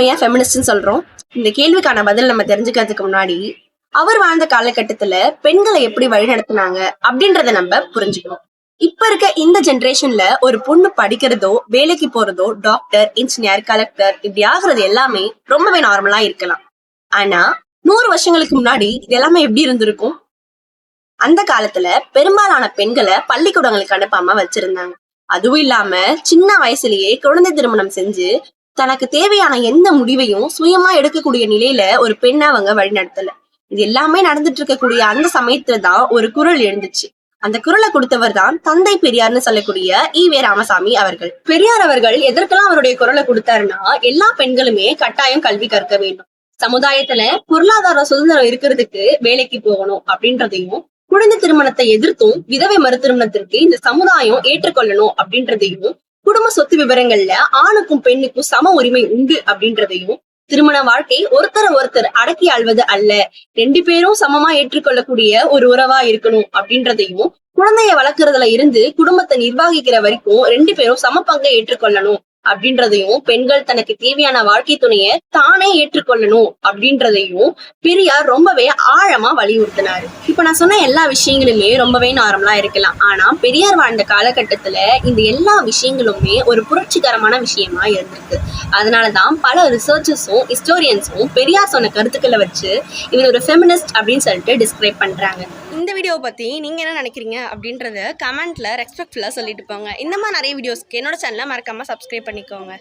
நம்ம ஏன் ஃபெமினிஸ்ட்னு சொல்றோம்? இந்த கேள்விக்கான பதில் நம்ம தெரிஞ்சுக்கிறதுக்கு முன்னாடி அவர் வாழ்ந்த காலகட்டத்துல பெண்களை எப்படி வழிநடத்தினாங்க அப்படின்றத நம்ம புரிஞ்சுக்கணும். இப்ப இருக்க இந்த ஜெனரேஷன்ல ஒரு பொண்ணு படிக்கிறதோ வேலைக்கு போறதோ டாக்டர், இன்ஜினியர், கலெக்டர் இப்படி ஆகுறது எல்லாமே ரொம்பவே நார்மலா இருக்கலாம். ஆனா 100 வருஷங்களுக்கு முன்னாடி இது எல்லாமே எப்படி இருந்திருக்கும்? அந்த காலத்துல பெரும்பாலான பெண்களை பள்ளிக்கூடங்களுக்கு அனுப்பாம வச்சிருந்தாங்க. அதுவும் இல்லாம சின்ன வயசுலயே குழந்தை திருமணம் செஞ்சு தனக்கு தேவையான எந்த முடிவையும் சுயமா எடுக்கக்கூடிய நிலையில ஒரு பெண்ணை அவங்க வழிநடத்தல. இது எல்லாமே நடந்துட்டு இருக்கக்கூடிய அந்த சமயத்துல தான் ஒரு குரல் எழுந்துச்சு. அந்த குரலை கொடுத்தவர் தான் தந்தை பெரியார்னு சொல்லக்கூடிய ஈவே ராமசாமி அவர்கள். பெரியார் அவர்கள் எதற்கெல்லாம் அவருடைய குரலை கொடுத்தாருன்னா, எல்லா பெண்களுமே கட்டாயம் கல்வி கற்க வேண்டும், சமுதாயத்துல பொருளாதார சுதந்திரம் இருக்கிறதுக்கு வேலைக்கு போகணும் அப்படின்றதையும், குழந்தை திருமணத்தை எதிர்த்தும் விதவை மறு திருமணத்திற்கு இந்த சமுதாயம் ஏற்றுக்கொள்ளணும் அப்படின்றதையும், குடும்ப சொத்து விவரங்கள்ல ஆணுக்கும் பெண்ணுக்கும் சம உரிமை உண்டு அப்படின்றதையும், திருமண வாழ்க்கை ஒருத்தர் அடக்கி ஆள்வது அல்ல, 2 பேரும் சமமா ஏற்றுக்கொள்ளக்கூடிய ஒரு உறவா இருக்கணும் அப்படின்றதையும், குழந்தைய வளர்க்கறதுல இருந்து குடும்பத்தை நிர்வகிக்கிற வரைக்கும் 2 பேரும் சம பங்கை ஏற்றுக்கொள்ளணும் அப்படின்றதையும், பெண்கள் தனக்கு தேவையான வாழ்க்கை துணைய தானே ஏற்றுக்கொள்ளணும் அப்படின்றதையும் பெரியார் ரொம்பவே ஆழமா வலியுறுத்தினாரு. இப்ப நான் சொன்ன எல்லா விஷயங்களுமே ரொம்பவே நார்மலா இருக்கலாம். ஆனா பெரியார் வாழ்ந்த காலகட்டத்துல இந்த எல்லா விஷயங்களுமே ஒரு புரட்சிகரமான விஷயமா இருந்திருக்கு. அதனாலதான் பல ரிசர்ச்சர்ஸும் ஹிஸ்டோரியன்ஸும் பெரியார் சொன்ன கருத்துக்களை வச்சு இவர் ஒரு ஃபெமினிஸ்ட் அப்படின்னு சொல்லிட்டு டிஸ்கிரைப் பண்றாங்க. இந்த வீடியோவை பற்றி நீங்கள் என்ன நினைக்கிறீங்க அப்படின்றத கமெண்ட்டில் ரெஸ்பெக்ட்ஃபுல்லாக சொல்லிட்டு போங்க. இந்த மாதிரி நிறைய வீடியோஸ்க்கு என்னோட சேனலை மறக்காமல் சப்ஸ்கிரைப் பண்ணிக்கோங்க.